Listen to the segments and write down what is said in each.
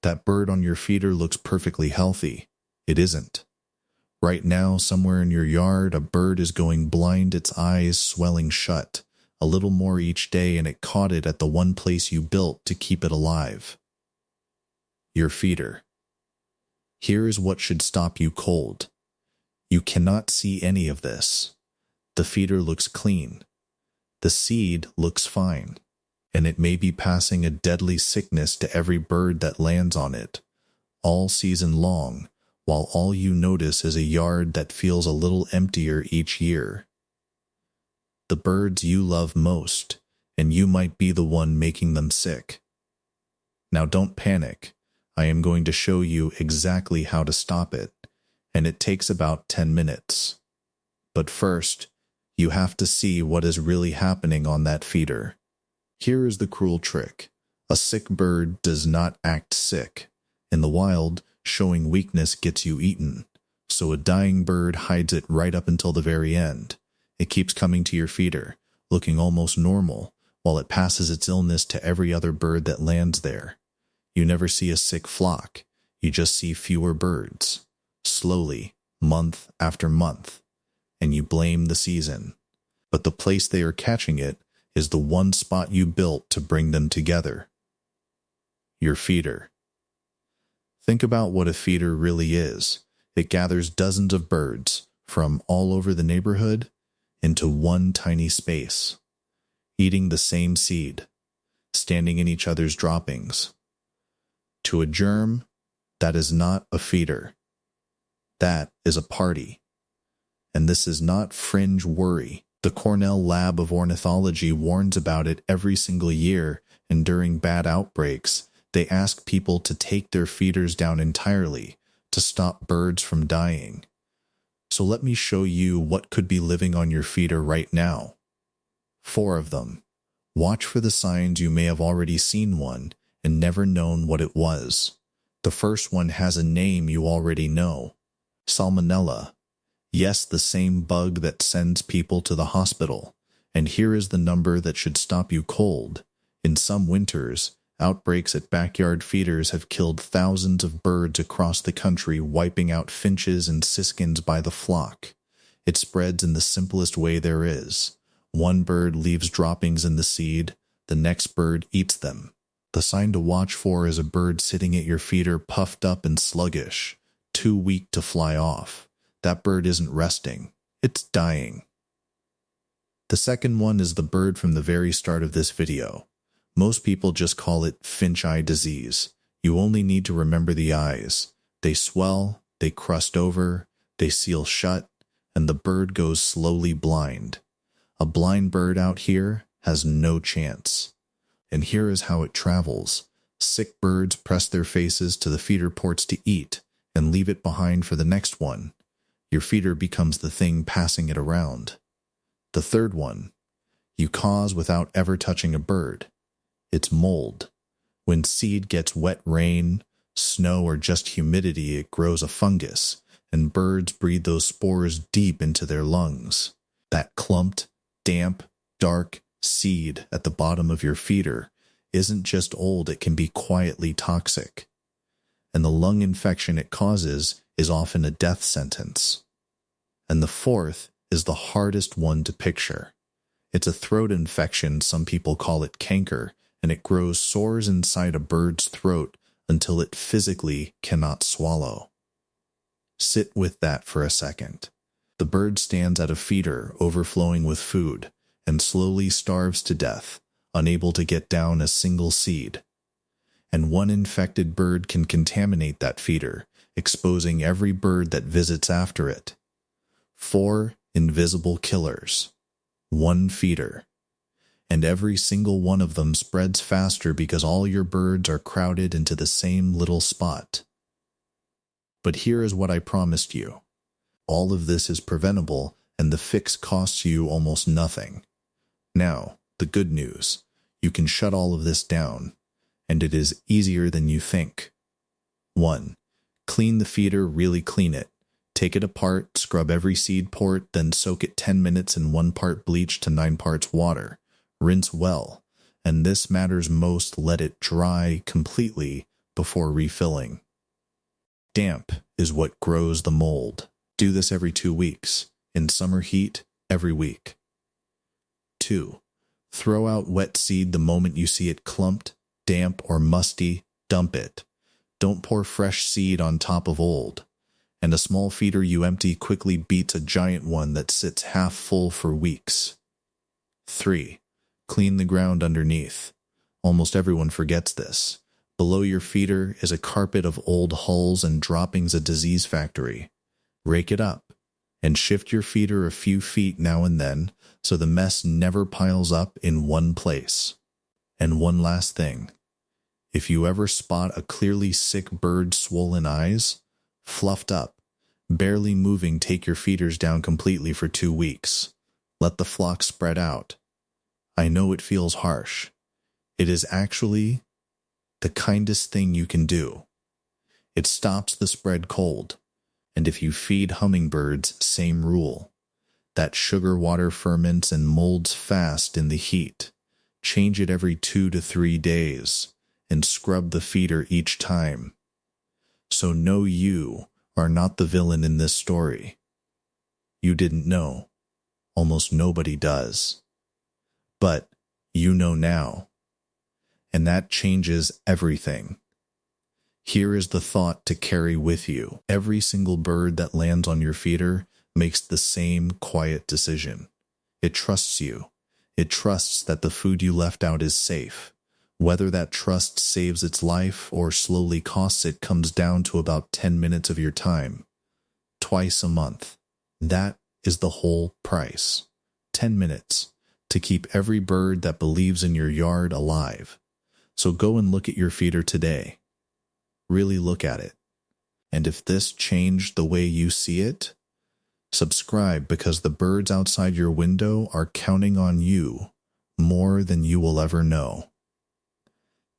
That bird on your feeder looks perfectly healthy. It isn't. Right now, somewhere in your yard, a bird is going blind, its eyes swelling shut. A little more each day, and it caught it at the one place you built to keep it alive. Your feeder. Here is what should stop you cold. You cannot see any of this. The feeder looks clean. The seed looks fine, and it may be passing a deadly sickness to every bird that lands on it, all season long, while all you notice is a yard that feels a little emptier each year. The birds you love most, and you might be the one making them sick. Now don't panic. I am going to show you exactly how to stop it, and it takes about 10 minutes. But first, you have to see what is really happening on that feeder. Here is the cruel trick. A sick bird does not act sick. In the wild, showing weakness gets you eaten, so a dying bird hides it right up until the very end. It keeps coming to your feeder, looking almost normal, while it passes its illness to every other bird that lands there. You never see a sick flock, you just see fewer birds, slowly, month after month, and you blame the season. But the place they are catching it is the one spot you built to bring them together. Your feeder. Think about what a feeder really is. It gathers dozens of birds from all over the neighborhood into one tiny space, eating the same seed, standing in each other's droppings. To a germ, that is not a feeder. That is a party. And this is not fringe worry. The Cornell Lab of Ornithology warns about it every single year, and during bad outbreaks, they ask people to take their feeders down entirely to stop birds from dying. So let me show you what could be living on your feeder right now. 4 of them. Watch for the signs. You may have already seen one and never known what it was. The first one has a name you already know. Salmonella. Yes, the same bug that sends people to the hospital. And here is the number that should stop you cold. In some winters, outbreaks at backyard feeders have killed thousands of birds across the country, wiping out finches and siskins by the flock. It spreads in the simplest way there is. One bird leaves droppings in the seed, the next bird eats them. The sign to watch for is a bird sitting at your feeder puffed up and sluggish, too weak to fly off. That bird isn't resting, it's dying. The second one is the bird from the very start of this video. Most people just call it finch eye disease. You only need to remember the eyes. They swell, they crust over, they seal shut, and the bird goes slowly blind. A blind bird out here has no chance. And here is how it travels. Sick birds press their faces to the feeder ports to eat and leave it behind for the next one. Your feeder becomes the thing passing it around. The third one, you cause without ever touching a bird. It's mold. When seed gets wet rain, snow, or just humidity, it grows a fungus, and birds breathe those spores deep into their lungs. That clumped, damp, dark seed at the bottom of your feeder isn't just old, it can be quietly toxic. And the lung infection it causes is often a death sentence. And the fourth is the hardest one to picture. It's a throat infection, some people call it canker, and it grows sores inside a bird's throat until it physically cannot swallow. Sit with that for a second. The bird stands at a feeder overflowing with food and slowly starves to death, unable to get down a single seed. And one infected bird can contaminate that feeder, exposing every bird that visits after it. 4 invisible killers. 1 feeder. And every single one of them spreads faster because all your birds are crowded into the same little spot. But here is what I promised you. All of this is preventable, and the fix costs you almost nothing. Now, the good news. You can shut all of this down, and it is easier than you think. 1. Clean the feeder, really clean it. Take it apart, scrub every seed port, then soak it 10 minutes in 1 part bleach to 9 parts water. Rinse well, and this matters most, let it dry completely before refilling. Damp is what grows the mold. Do this every 2 weeks. In summer heat, every week. 2. Throw out wet seed the moment you see it clumped, damp, or musty. Dump it. Don't pour fresh seed on top of old. And a small feeder you empty quickly beats a giant one that sits half full for weeks. 3. Clean the ground underneath. Almost everyone forgets this. Below your feeder is a carpet of old hulls and droppings, a disease factory. Rake it up and shift your feeder a few feet now and then so the mess never piles up in one place. And one last thing. If you ever spot a clearly sick bird's swollen eyes, fluffed up, barely moving, take your feeders down completely for 2 weeks. Let the flock spread out. I know it feels harsh. It is actually the kindest thing you can do. It stops the spread cold. And if you feed hummingbirds, same rule. That sugar water ferments and molds fast in the heat. Change it every 2 to 3 days and scrub the feeder each time. So no, you are not the villain in this story. You didn't know. Almost nobody does. But you know now. And that changes everything. Here is the thought to carry with you. Every single bird that lands on your feeder makes the same quiet decision. It trusts you. It trusts that the food you left out is safe. Whether that trust saves its life or slowly costs it comes down to about 10 minutes of your time. Twice a month. That is the whole price. 10 minutes to keep every bird that believes in your yard alive. So go and look at your feeder today. Really look at it. And if this changed the way you see it, subscribe, because the birds outside your window are counting on you more than you will ever know.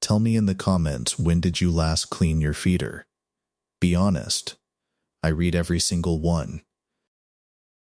Tell me in the comments, when did you last clean your feeder? Be honest. I read every single one.